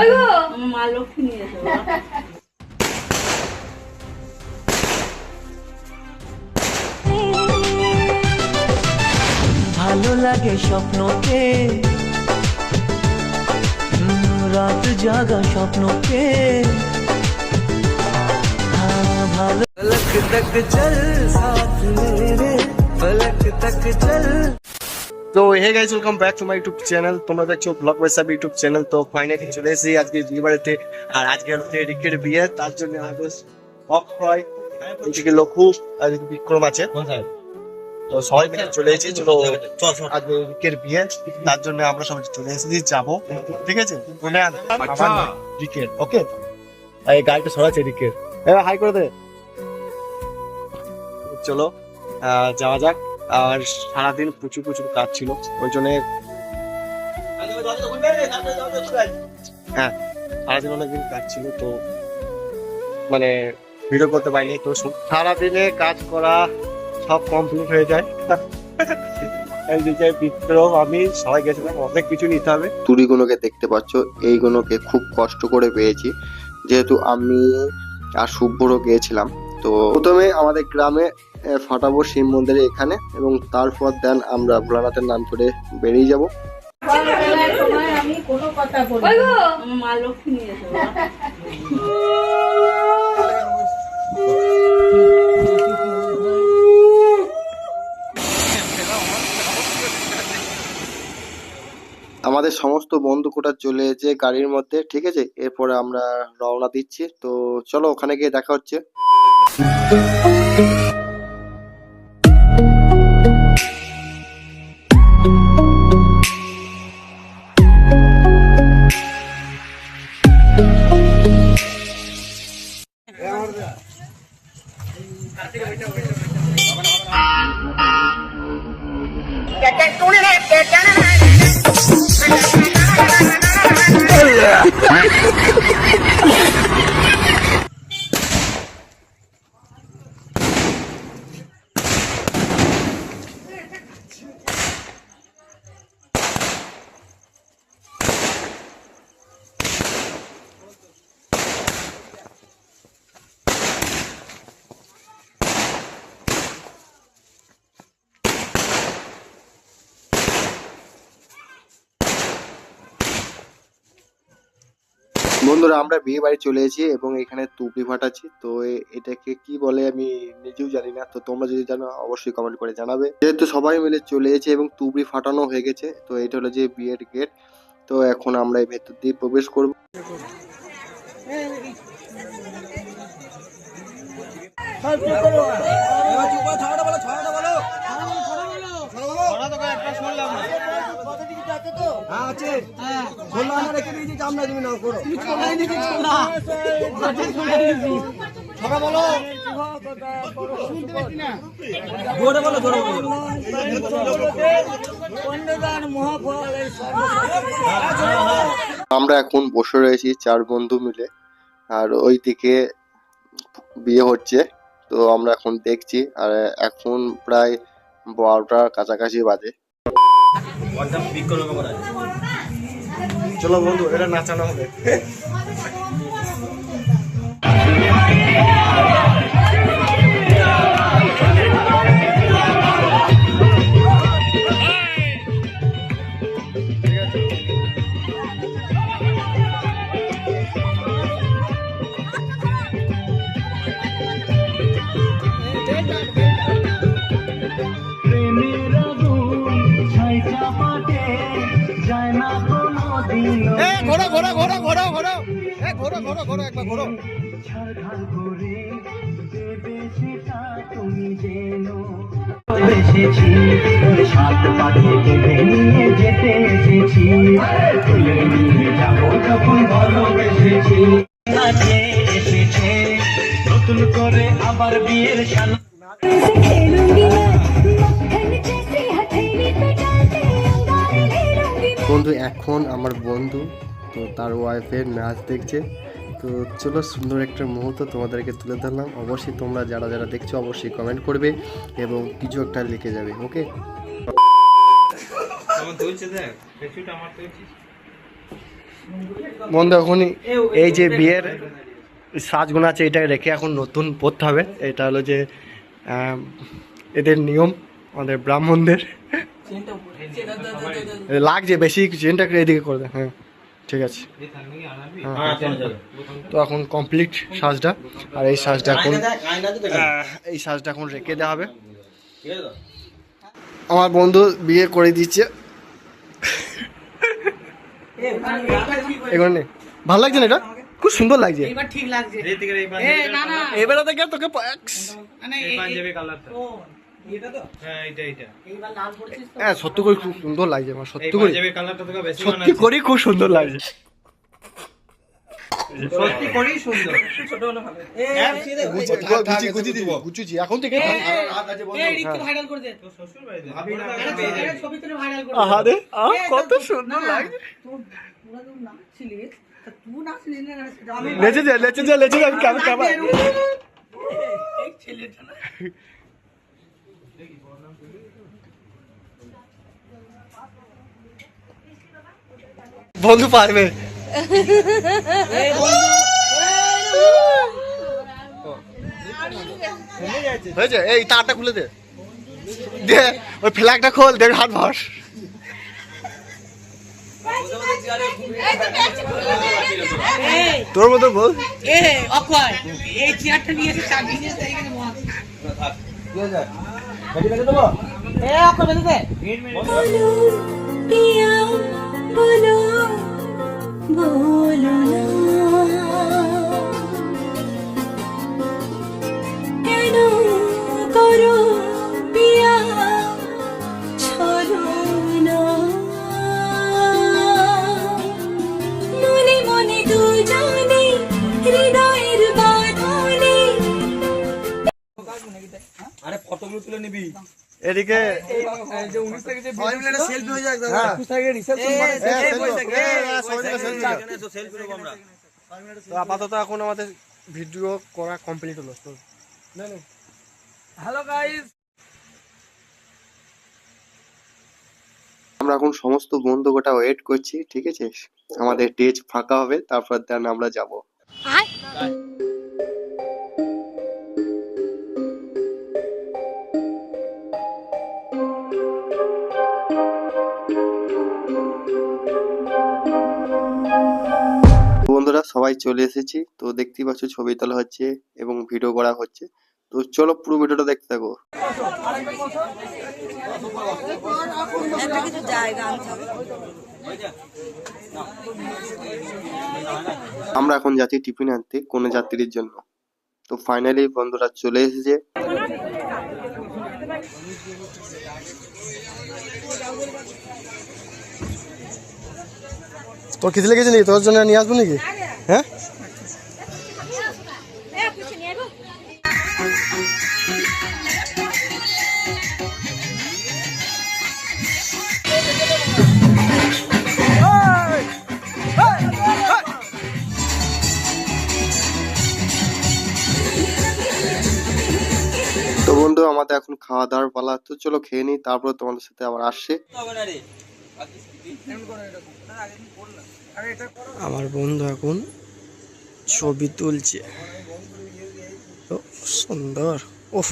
আমার মা লক্ষ্মী নিয়ে এসো। ভালো লাগে স্বপ্নকে, রাত জাগা স্বপ্নকে, ভালো ফলক তক চল সাথ মেরে, ফলক তক চল। তো hey guys, welcome back to my YouTube channel. তোমরা দেখছো vlog by Sabi YouTube channel. তো ফাইনালি চলে এসেছি আজকে বিয়ে বাড়িতে। আর আজকে হচ্ছে রিকের বিয়ে, তার জন্য আগস্ট অফ হয়। এদিকে লঘু আর এদিকে বিক্রম আছে, তো সবাই মিলে চলে এসেছি। চলো আজকে রিকের বিয়ে, তার জন্য আমরা সবাই চলে এসেছি, যাবো। ঠিক আছে, রিকের ওকে। এই গাড়িটা সরাচ্ছে রিকের, হাই করে দে। চলো যাওয়া যাক। আর সারাদিন প্রচুর প্রচুর কাজ ছিল, ওই জন্য হ্যাঁ সারাদিন অনেকদিন কাজ ছিল, তো মানে ভিডিও করতে পারিনি। তো সারাদিনে কাজ করা সব কমপ্লিট হয়ে যায়। বিক্রম আমি সবাই গেছিলাম, অনেক কিছু নিতে হবে। তুড়িগুলোকে দেখতে পাচ্ছ, এইগুলোকে খুব কষ্ট করে পেয়েছি, যেহেতু আমি আর শুভ্র গিয়েছিলাম। তো প্রথমে আমাদের গ্রামে ফাটাবো শিব মন্দিরে এখানে, এবং তারপর দেন আমরা ভোলানাথের নাম করে বেরিয়ে যাব। আমি কোনো কথা বলি না। আমার মা লক্ষ্মী নিয়ে এসো। আমাদের সমস্ত বন্ধু কোটা চলে এসেছে গাড়ির মধ্যে, ঠিক আছে। এরপরে আমরা রওনা দিচ্ছি, তো চলো ওখানে গিয়ে দেখা হচ্ছে। বন্ধুরা, আমরা বিয়ে বাড়ি চলে এসেছি এবং এখানে তুবড়ি ফাটাচ্ছি। তো এটাকে কি বলে আমি নিজেও জানি না, তো তোমরা যদি জানো অবশ্যই কমেন্ট করে জানাবে। যেহেতু সবাই মিলে চলে এসেছে এবং তুবড়ি ফাটানো হয়ে গেছে, তো এটা হলো যে বিয়ের গেট। তো এখন আমরা এই ভেতর দিয়ে প্রবেশ করব। আমরা এখন বসে রয়েছি 4 বন্ধু মিলে, আর ওইদিকে বিয়ে হচ্ছে। তো আমরা এখন দেখছি, আর এখন প্রায় 12টার কাছাকাছি বাজে। চলো বন্ধু, এটা নাচানো হবে। ঘোড়া ঘোড়া ঘোড়া ঘোড়া ঘোড়া ঘোড়া ঘোড়া ঘোড়া একবার ঘোড়া। নতুন করে আবার বিয়ের সাল। বন্ধু, এখন আমার বন্ধু তো তার ওয়াইফের নাচ দেখছে। তো চলো, সুন্দর একটা মুহূর্ত তোমাদেরকে তুলে ধরলাম। অবশ্যই তোমরা যারা যারা দেখছো অবশ্যই কমেন্ট করবে এবং কিছু একটা লিখে যাবে, ওকে। বন্ধু এখনই এই যে বিয়ের সাজগুলো আছে এটা রেখে এখন নতুন পরতে হবে। এটা হলো যে এদের নিয়ম, আমাদের ব্রাহ্মণদের। লাগছে বেশি, চেনটা এদিকে করে দেয়। হ্যাঁ ঠিক আছে। তো এখন কমপ্লিট সাজটা, আর এই সাজটা এখন রেখে দেওয়া হবে। আমার বন্ধু বিয়ে করে দিচ্ছে। এগুলো ভালো লাগছে না? এটা খুব সুন্দর লাগছে। এবার ঠিক লাগছে। এবারে দেখে তোকে হ্যাঁ সত্যি করে খুব সুন্দর লাগছে আমার, সত্যি করে সত্যি করে খুব সুন্দর লাগছে। এখন থেকে কত সুন্দর লাগছে। লেচে যা বন্ধু পারবে। হয়েছে, এই তারটা খুলে দে, ওই ফ্ল্যাগটা খোল, দেখ হাত ভর। তোর মতো বল। এই চেয়ারটা নিয়ে এসে চাবি নিয়ে এসে এখানে বস। पिया बोलो बोलो ना केनो करो पिया छोड़ो ना मने मने तू जाने हृदयेर बांधने। আরে ফটোগুলো তুলে নিবি এদিকে। আপাতত এখন আমাদের ভিডিও করা কমপ্লিট হলো। তো হ্যালো গাইস, আমরা এখন সমস্ত বন্ধু গোটা ওয়েট করছি, ঠিক আছে? আমাদের স্টেজ ফাঁকা হবে, তারপর দেন আমরা যাব। বন্ধুরা সবাই চলে এসেছি, তো দেখতেই পাচ্ছ ছবি তোলা হচ্ছে এবং ভিডিও করা হচ্ছে। তো চলো পুরো ভিডিওটা দেখতে থাকো। আমরা এখন যাচ্ছি টিফিন আনতে কোনো যাত্রীর জন্য। তো ফাইনালি বন্ধুরা চলে এসেছে। তোর খিদে লেগেছে নাকি? তোর জন্য নিয়ে আসবো নাকি? হ্যাঁ তো বন্ধু আমাদের এখন খাওয়া দাওয়ার পালা, তো চলো খেয়ে নিই, তারপর তোমাদের সাথে আবার আসছে। আমার বন্ধু এখন ছবি তুলছে, সুন্দর। ওহ